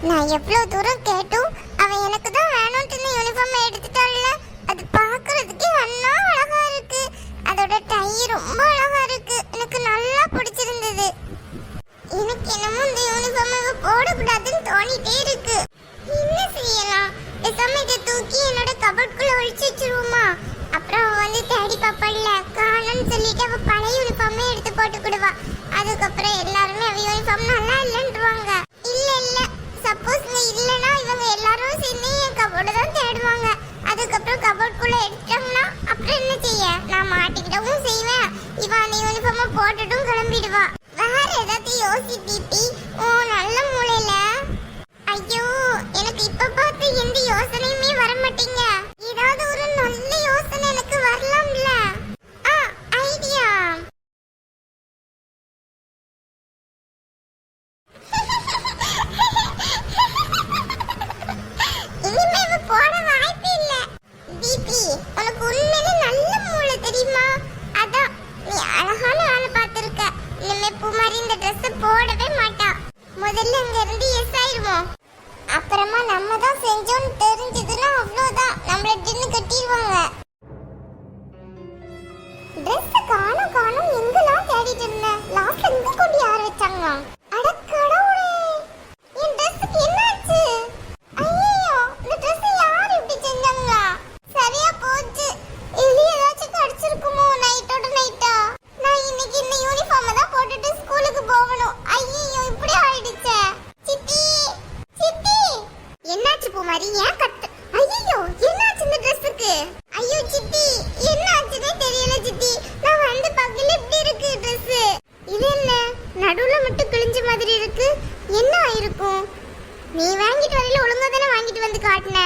நான் எவ்வளவு தூரம் கேட்டும் அவன் எனக்கு தான் வேணும்னு யூனிஃபார்ம் எடுத்துட்டாள்ல. அது பார்க்கிறதுக்கு அண்ணா அழகா இருக்கு. அதோட டை ரொம்ப அழகா இருக்கு. எனக்கு நல்லா பிடிச்சிருந்தது. எனக்கு என்னமோ இந்த யூனிஃபார்ம் போடக்கூடாதுன்னு தோணிட்டே இருக்கு. என்ன செய்யலாம்? பேசாம இதை தூக்கி என்னோட கபோர்டுக்குள்ள ஒழிச்சு வச்சிருவோமா? அப்புறம் அவ வந்து தேடி பாப்பல்ல, காணும்னு சொல்லிட்டு அவ பழைய யூனிஃபார்மே எடுத்து போட்டுக்கிடுவா. அதுக்கப்புறம் எல்லாருமே அவ யூனிஃபார்ம் நல்லா இல்லைன்றுவாங்க. இல்ல இல்ல, சப்போஸ் நீ இல்லைன்னா இவங்க எல்லாரும் சேர்ந்து என் கபோர்டு தான் தேடுவாங்க. அதுக்கப்புறம் கபோர்டுக்குள்ள எடுத்துட்டாங்கன்னா அப்புறம் என்ன செய்ய? நான் மாட்டிக்கிட்டவும் செய்வேன், இவன் அந்த யூனிஃபார்மை போட்டுட்டும் கிளம்பிடுவா. வேற ஏதாவது யோசி தீபி, ஓ நல்ல மூளையில. ஐயோ, எனக்கு இப்ப பார்த்து எந்த யோசனையுமே வர மாட்டீங்க. ஏதாவது ஒரு நல்ல யோசனை எனக்கு வரலாம்ல? ஐடியா. இனிமே இவ போட வாய்ப்பே இல்ல. தீபி, உனக்கு உண்மையிலே நல்ல மூளை தெரியுமா? அதான் நீ அழகான ஆளை பார்த்திருக்க. இனிமே பூமாரி இந்த ட்ரெஸ் போடவே மாட்டா. முதல்ல அங்க இருந்து எஸ் ஆயிருவோம். அப்புறமா நம்ம தான் செஞ்சோம்னு தெரிஞ்சதுன்னா அவ்வளவுதான், நம்மள டின்னு கட்டிடுவாங்க. ட்ரெஸ் காணும் எங்கெல்லாம் தேடிட்டு இருந்தேன். லாஸ்ட்ல இங்க கொண்டு யார் வச்சாங்க? அட கடவுளே, என் ட்ரெஸ்க்கு என்னாச்சு? ஐயோ, இந்த ட்ரெஸ் யார் இப்படி செஞ்சாங்களா? சரியா போச்சு. இது ஏதாச்சும் கடிச்சிருக்குமோ நைட்டோட நைட்டா? நான் இன்னைக்கு இந்த யூனிஃபார்ம் தான் போட்டுட்டு ஸ்கூலுக்கு போகணும். ஐயோ, இப்படி ஆயிடுச்சே. சித்தி சித்தி, என்னாச்சு பூமாரி? ஏன் கத்து? ஐயோ, என்னாச்சு இந்த ட்ரெஸ்ஸுக்கு? ஐயோ சித்தி, என்னாச்சுன்னே தெரியல சித்தி. நான் வந்து பக்கத்துல இப்படி இருக்கு ட்ரெஸ். இது என்ன நடுவுல மட்டும் கிழிஞ்ச மாதிரி இருக்கு? என்ன ஆயிருக்கும்? நீ வாங்கிட்டு வரல, ஒழுங்கா தானே வாங்கிட்டு வந்து காட்டின.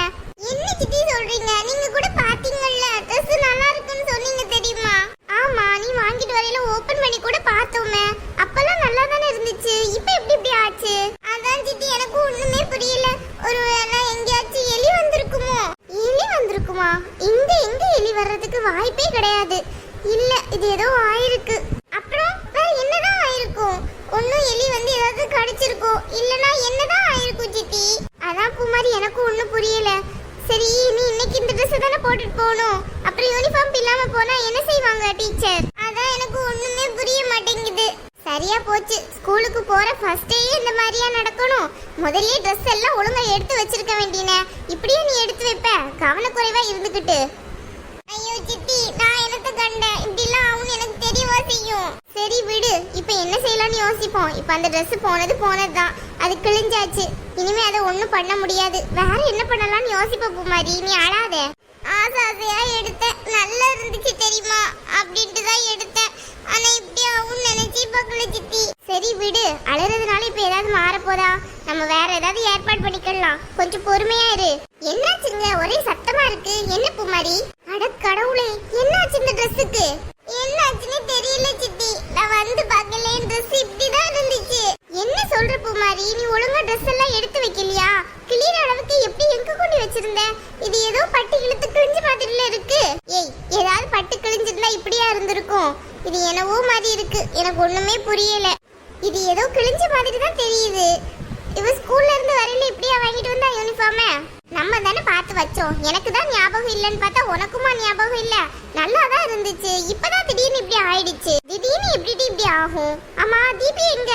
என்ன சித்தி சொல்றீங்க? நீங்க கூட பாத்தீங்கல்ல, ட்ரெஸ் நல்லா இருக்குன்னு சொன்னீங்க தெரியுமா? ஆமா, நீ வாங்கிட்டு வரல ஓபன் பண்ணி கூட பார்த்தோமே. அப்பெல்லாம் நல்லா தானே இருந்துச்சு. இப்போ எப்படி இப்படி ஆச்சு? அதான் சித்தி, எனக்கு ஒண்ணுமே புரியல. ஒருவேளை எங்கேயாச்சும் எலி வந்திருக்குமோ? எலி வந்திருக்குமா? எங்க எலி வர்றதுக்கு வாய்ப்பே கிடையாது. இல்ல, இது ஏதோ ஆயிருக்கு. அப்புறம் வேற என்னதான் ஆயிருக்கும்? ஒன்னும் எலி வந்து ஏதாவது கடிச்சிருக்கோம், இல்லனா என்னதான் ஆயிருக்கும் சித்தி? அதான் பூமாரி, எனக்கு ஒண்ணும் புரியல. சரி, நீ இன்னைக்கு இந்த ட்ரெஸ் தானே போட்டுட்டு போகணும். அப்புறம் யூனிஃபார்ம் இல்லாம போனா என்ன செய்வாங்க டீச்சர்? அதான் எனக்கு ஒண்ணுமே புரிய மாட்டேங்குது. சரியா போச்சு, ஸ்கூலுக்கு போற ஃபர்ஸ்ட் டே இந்த மாதிரியா நடக்கணும்? முதல்லயே ட்ரெஸ் எல்லாம் ஒழுங்கா எடுத்து வச்சிருக்க வேண்டியனே. இப்படியே நீ எடுத்து வைப்ப, கவனக்குறைவா இருந்துகிட்டு. ஐயோ சித்தி, நான் என்னத்த கண்டேன்? இப்படிலாம் ஆகும் எனக்கு தெரியவா செய்யும். சரி விடு, இப்போ என்ன செய்யலாம்னு யோசிப்போம். இப்போ அந்த ட்ரெஸ் போனதுதான், அது கிழிஞ்சாச்சு. இனிமே அதை ஒண்ணும் பண்ண முடியாது. வேற என்ன பண்ணலாம்னு யோசிப்ப பூமாரி, நீ அழாத. ஆசையா எடுத்தேன், நல்லா இருந்துச்சு தெரியுமா அப்படின்ட்டு தான் எடுத்தேன். ஆனா இப்படி ஆகும் நினைச்சு பார்க்கல சித்தி. சரி விடு, அழறதுனால இப்ப ஏதாவது மாறப்போதா? நம்ம வேற ஏதாவது ஏற்பாடு பண்ணிக்கலாம். கொஞ்சம் பொறுமையா இரு. என்னாச்சுங்க? ஒரே சத்தமா இருக்கு. என்ன பூமாரி? அட கடவுளே, என்னாச்சு இந்த ட்ரெஸ்ஸுக்கு? என்னாச்சுன்னு தெரியல சித்தி. நான் வந்து பார்க்கல, ட்ரெஸ் இப்படிதான் இருந்துச்சு. என்ன சொல்ற பூமாரி? நீ ஒழுங்கா ட்ரெஸ் எல்லாம் எடுத்து வைக்கலையா? கிளியற அளவுக்கு எப்படி எங்க கொண்டு வச்சிருந்த? இது ஏதோ பட்டு இழுத்து கிழிஞ்ச மாதிரில இருக்கு. ஏய், ஏதாவது பட்டு கிழிஞ்சிருந்தா இப்படியா இருந்திருக்கும்? இது என்னவோ மாதிரி இருக்கு, எனக்கு ஒண்ணுமே புரியல. இது ஏதோ கிழிஞ்ச மாதிரி தான் தெரியுது. இவ ஸ்கூல்ல இருந்து வரையில இப்படியா வாங்கிட்டு வந்தா யூனிஃபார்ம்? நம்ம தானே பார்த்து வச்சோம். எனக்கு தான் ஞாபகம் இல்லைன்னு பார்த்தா உனக்குமா ஞாபகம் இல்ல? நல்லா தான் இருந்துச்சு, இப்பதான் திடீர்னு இப்படி ஆயிடுச்சு. திடீர்னு எப்படி இப்படி ஆகும்? ஆமா, தீபி எங்க?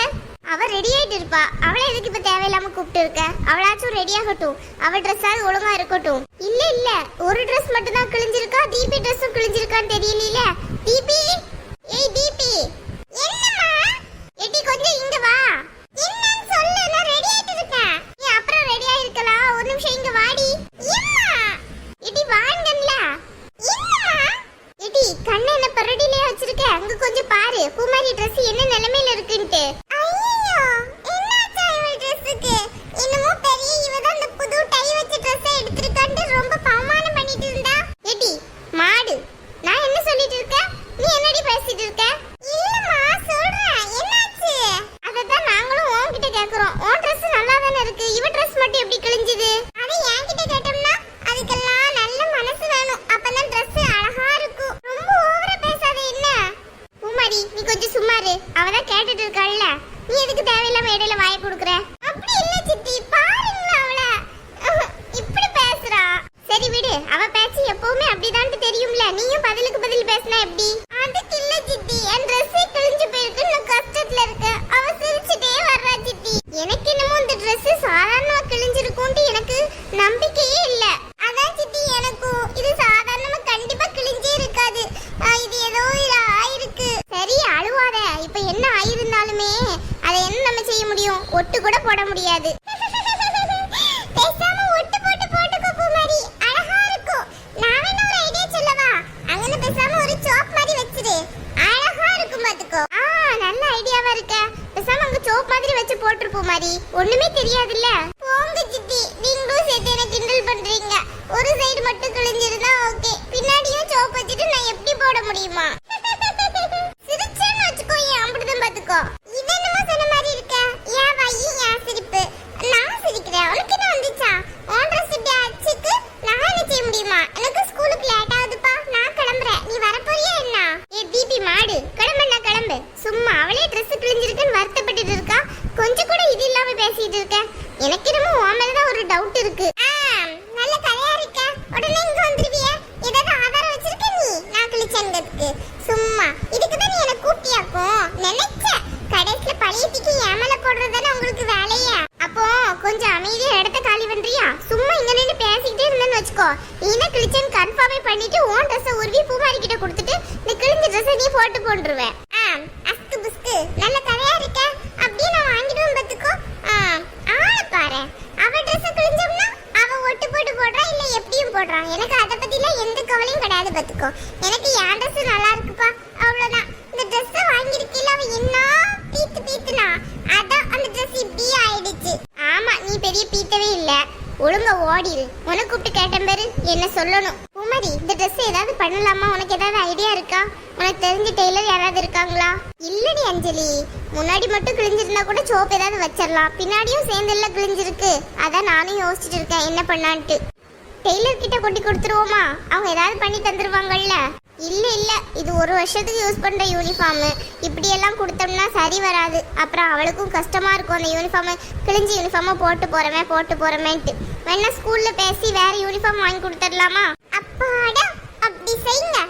அவ ரெடி ஆயிட்டு இருப்பா. அவளை எதுக்கு இப்ப தேவையில்லாம கூப்பிட்டு இருக்க? அவளாச்சும் ரெடி ஆகட்டும், அவ ட்ரெஸ்ஸாவது ஒழுங்கா இருக்கட்டும். இல்ல, ஒரு ட்ரெஸ் மட்டும் தான் கிழிஞ்சிருக்கா, தீபி ட்ரெஸ்ஸும் கிழிஞ்சிருக்கான்னு தெரியல. தீபி, ஏய் தீபி, என்னம்மா? எடி கொஞ்சம் இங்க வா. என்னன்னு சொல்லு, நான் ரெடி ஆயிட்டு இருக்கேன். நீ அப்புறம் ரெடி ஆயிருக்கலாம், ஒரு நிமிஷம் இங்க வாடி. அம்மா, எடி வாங்கன்ல. என்னம்மா? எடி கண்ணை என்ன பரடியிலே வச்சிருக்க? அங்க கொஞ்சம் பாரு, பூமாரி Dress என்ன நிலைமையில இருக்குன்னு. ஐயோ, என்னாச்சு இவ Dressக்கு? என்னமோ பெரிய இவ தான் அந்த புது டை வச்ச Dress எடுத்துட்டான்னு ரொம்ப பவமானம் பண்ணிட்டு இருந்தா. எடி மாடு, நான் என்ன சொல்லிட்டு இருக்கேன்? நீ என்னடி முடியாது. பேசாம ஒட்டு போட்டு போட்டுக்கோ பூமாரி, அழகா இருக்கும். நான் வேணா ஒரு ஐடியா சொல்லவா? அங்கன பேசாம ஒரு சாப் மாதிரி வச்சிரு, அழகா இருக்கும் பாத்துக்கோ. நல்ல ஐடியாவா இருக்க. பேசாம அங்க சோப் மாதிரி வச்சு போட்டுரு பூமாரி, ஒண்ணுமே தெரியாதுல்ல. போங்க சித்தி, நீங்களும் சேர்த்து என்ன கிண்டல் பண்றீங்க. ஒரு சைடு மட்டும் கிழிஞ்சிருந்தா ஓகே, பின்னாடியும் சோப் வச்சுட்டு நான் எப்படி போட முடியுமா? சிரிச்சேன்னு வச்சுக்கோ, ஏன் அப்படிதான் பாத்துக்கோ. இது என்னமோ சொன்ன மாதிரி இருக்க. ஏன் வாயி ஏன் சிரிப்பு? நான் சிரிக்கிறேன், உனக்கு என்ன வந்துச்சா? உன் ட்ரெஸ் இப்படி அச்சுக்கு நான் என்ன செய்ய முடியுமா? எனக்கு ஸ்கூலுக்கு லேட் ஆகுதுப்பா, நான் கிளம்புறேன். நீ வரப்போறியா என்ன? ஏ பிபி மாடு, கிளம்புனா கிளம்பு. சும்மா அவளே ட்ரெஸ் கிழிஞ்சிருக்குன்னு வருத்தப்பட்டுட்டு இருக்கா, கொஞ்சம் கூட இது இல்லாம பேசிட்டு இருக்க. எனக்கு என்னமோ உன் மேலதான் ஒரு டவுட் இருக்கு. நல்ல கதையா இருக்க. உடனே இங்க வந்துருவிய? ஏதாவது ஆதாரம் வச்சிருக்க நீ நான் கிழிச்சேங்கிறதுக்கு? சும்மா இதுக்கு தான் நீ என்ன கூப்பிட்டியாக்கும் நினைச்ச. கடைசியில பழையத்துக்கு ஏமல போடுறதானே உங்களுக்கு வேலையா? அப்போ கொஞ்சம் அமைதியா இடத்த காலி பண்றியா? சும்மா இங்க நின்று பேசிக்கிட்டே இருந்தேன்னு வச்சுக்கோ, நீ என்ன கிழிச்சேன்னு கன்ஃபார்மே பண்ணிட்டு உன் ட்ரெஸ்ஸை உருவி பூமாரி கிட்ட கொடுத்துட்டு இந்த கிழிஞ்ச ட்ரெஸ்ஸை நீ போட்டு போட்டுருவேன். அஸ்கு புஸ்கு நல்ல கதையா இருக்க. அப்படியே நான் வாங்கிடுவேன் பாத்துக்கோ. ஆள பாரு, அவ ட்ரெஸ் கிழிஞ்சோம்னா அவ ஒட்டு போட்டு போடுறா இல்ல எப்படியும் போடுறான். எனக்கு அதை பத்திலாம் எந்த கவலையும் கிடையாது பாத்துக்கோ. எனக்கு என் ட்ரெஸ் நல்லா இருக்குப்பா, அவ்வளவுதான். இந்த ட்ரெஸ் வாங்கிருக்கீல, அவ என்ன பீத்து பீத்துனா அதான் அந்த ட்ரெஸ் இப்படி ஆயிடுச்சு. ஆமா, நீ பெரிய பீத்தவே இல்ல, ஒழுங்கா ஓடிரு. உனக்கு கூப்பிட்டு கேட்டேன் பேரு, என்ன சொல்லணும். பூமாரி, இந்த ட்ரெஸ் ஏதாவது பண்ணலாமா? உனக்கு ஏதாவது ஐடியா இருக்கா? உனக்கு தெரிஞ்ச டெய்லர் யாராவது இருக்காங்களா? இல்லடி அஞ்சலி, முன்னாடி மட்டும் கிழிஞ்சிருந்தா கூட சோப் ஏதாவது வச்சிடலாம், பின்னாடியும் சேர்ந்தெல்ல கிழிஞ்சிருக்கு. அதான் நானும் யோசிச்சுட்டு இருக்கேன் என்ன பண்ணான்ட்டு. டெய்லர் கிட்ட கொட்டி கொடுத்துருவோமா? அவங்க ஏதாவது பண்ணி தந்துருவாங்கல்ல. இல்ல இல்ல, இது ஒரு வருஷத்துக்கு யூஸ் பண்ற யூனிஃபார்ம், இப்படி எல்லாம் கொடுத்தோம்னா சரி வராது. அப்புறம் அவளுக்கும் கஷ்டமா இருக்கும் அந்த யூனிஃபார்ம், கிழிஞ்ச யூனிஃபார்மை போட்டு போறமேன்ட்டு. வேணா ஸ்கூல்ல பேசி வேற யூனிஃபார்ம் வாங்கி கொடுத்துடலாமா? அப்பாடா, அப்படி செய்யுங்க.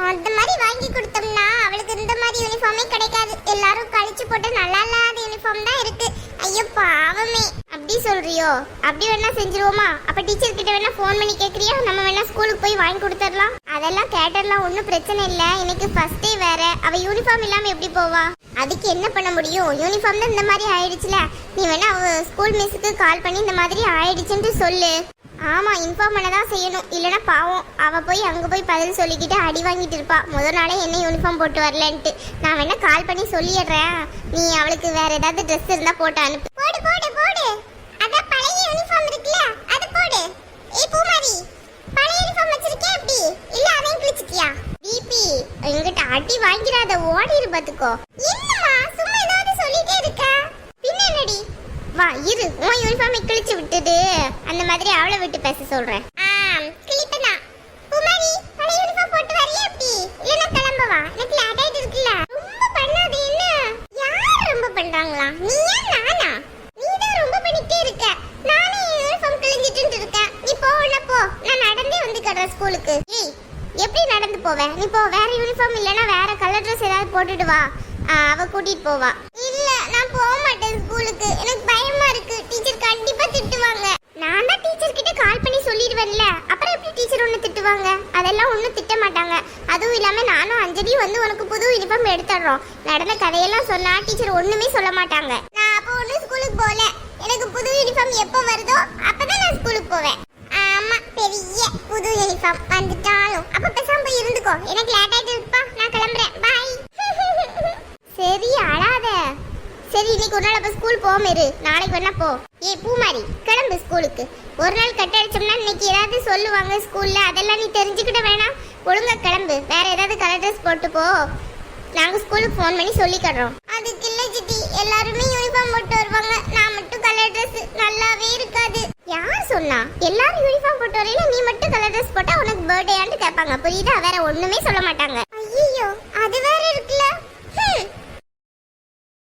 அந்த மாதிரி வாங்கி கொடுத்தோம்னா அவளுக்கு இந்த மாதிரி யூனிஃபார்மே கிடைக்காது. எல்லாரும் கழிச்சு போட்டு நல்லா இல்லாத யூனிஃபார்ம் தான் இருக்கு. ஐயோ பாவமே. அப்படி சொல்றியோ? அப்படி வேணா செஞ்சிருவோமா? அப்ப டீச்சர் கிட்ட வேணா ஃபோன் பண்ணி கேக்குறியா? நம்ம வேணா ஸ்கூலுக்கு போய் வாங்கி கொடுத்துடலாம். அதெல்லாம் கேட்டறலாம், ஒன்றும் பிரச்சனை இல்லை. எனக்கு ஃபர்ஸ்ட் டே வேற, அவ யூனிஃபார்ம் இல்லாம எப்படி போவா? அதுக்கு என்ன பண்ண முடியும்? யூனிஃபார்ம் தான் இந்த மாதிரி ஆயிடுச்சுல. நீ வேணா அவ ஸ்கூல் மிஸ்ஸுக்கு கால் பண்ணி இந்த மாதிரி ஆயிடுச்சுன்னு சொல்லு. ஆமா, இன்ஃபார்ம் பண்ண தான் செய்யணும், இல்லைன்னா பாவம் அவ போய் அங்க போய் பதில் சொல்லிக்கிட்டு அடி வாங்கிட்டு இருப்பா. முதல் நாளே என்ன யூனிஃபார்ம் போட்டு வரலன்ட்டு. நான் வேணா கால் பண்ணி சொல்லிடுறேன், நீ அவளுக்கு வேற ஏதாவது ட்ரெஸ் இருந்தா போட்டு அனுப்பு. போடு போடு போடு, அதான் பழைய யூனிஃபார்ம் இருக்குல்ல, அது போடு. ஏய் பூமாரி, பழைய யூனிஃபார்ம் வச்சிருக்கே எப்படி? இல்ல அதையும் கிழிச்சிட்டியா? பிபி, என்கிட்ட அடி வாங்கிடாத, ஓடிரு பாத்துக்கோ. என்னம்மா சும்மா ஏதாவது சொல்லிட்டே இருக்க? பின்ன என்னடி? வா இரு, உன் யூனிஃபார்மை கிழிச்சு விட்டுடு, அந்த மாதிரி அவளை விட்டு பேச சொல்றேன். கிழிப்பனா பூமாரி, பழைய யூனிஃபார்ம் போட்டு வரியா எப்படி? இல்லனா கிளம்பவா? எனக்கு லேட் ஆயிட்டு இருக்குல்ல. ரொம்ப பண்ணாத. என்ன யார் ரொம்ப பண்றாங்களா? நீயா நானா? நீ தான் ரொம்ப பண்ணிட்டே இருக்க. நானே யூனிஃபார்ம் கிழிஞ்சிட்டு இருக்கேன். நீ போவல போ, நான் நடந்தே வந்துக்கறேன் ஸ்கூலுக்கு. ஏய், எப்படி நடந்து போவே? நீ போ, வேற யூனிஃபார்ம் இல்லனா வேற கலர் Dress ஏதாவது போட்டுட்டு வா, அவ கூட்டிட்டு போவா. இல்ல நான் போக மாட்டேன் ஸ்கூலுக்கு, எனக்கு பயமா இருக்கு. டீச்சர் கண்டிப்பா திட்டுவாங்க. நான் தான் டீச்சர் கிட்ட கால் பண்ணி சொல்லிடுவேன்ல, அப்புறம் எப்படி டீச்சர் ஒன்னு திட்டுவாங்க? அதெல்லாம் ஒன்றும் திட்ட மாட்டாங்க. அதுவும் இல்லாம நானும் அஞ்சலியும் வந்து உனக்கு புது யூனிஃபார்ம் எடுத்துடுறோம். நடந்த கதையெல்லாம் சொன்னா டீச்சர் ஒண்ணுமே சொல்ல மாட்டாங்க. நான் அப்போ ஒன்றும் ஸ்கூலுக்கு போகல. எனக்கு புது யூனிஃபார்ம் எப்போ வருதோ அப்பதான் நான் ஸ்கூலுக்கு போவேன். ஆமா, பெரிய புது யூனிஃபார்ம் வந்துட்டாலும் அப்ப பேசாம போய் இருந்துக்கோ. எனக்கு லேட் ஆயிட்டு இருக்குப்பா, நான் கிளம்புறேன். பாய். சரி அழாத. சரி, இன்னைக்கு ஒரு நாள் அப்ப ஸ்கூல் போகாம இரு, நாளைக்கு வேணா போ. ஏ பூமாரி, கிளம்பு ஸ்கூலுக்கு. ஒரு நாள் கட் அடிச்சோம்னா இன்னைக்கு ஏதாவது சொல்லுவாங்க ஸ்கூல்ல, அதெல்லாம் நீ தெரிஞ்சுக்கிட்ட வேணாம். ஒழுங்கா கிளம்பு, வேற ஏதாவது கலர் ட்ரெஸ் போட்டு போ. நாங்க ஸ்கூலுக்கு ஃபோன் பண்ணி சொல்லிக்கிறோம். அதுக்கு இல்ல சித்தி, எல்லாருமே யூனிஃபார்ம் போட்டு வருவாங்க, நான் மட்டும் கலர் ட்ரெஸ் நல்லாவே இருக்காது. யார் சொன்னா? எல்லாரும் யூனிஃபார்ம் போட்டு வரையில நீ மட்டும் கலர் ட்ரெஸ் போட்டா உனக்கு பர்த்டே ஆண்டு கேட்பாங்க, புரியுதா? வேற ஒண்ணுமே சொல்ல மாட்டாங்க.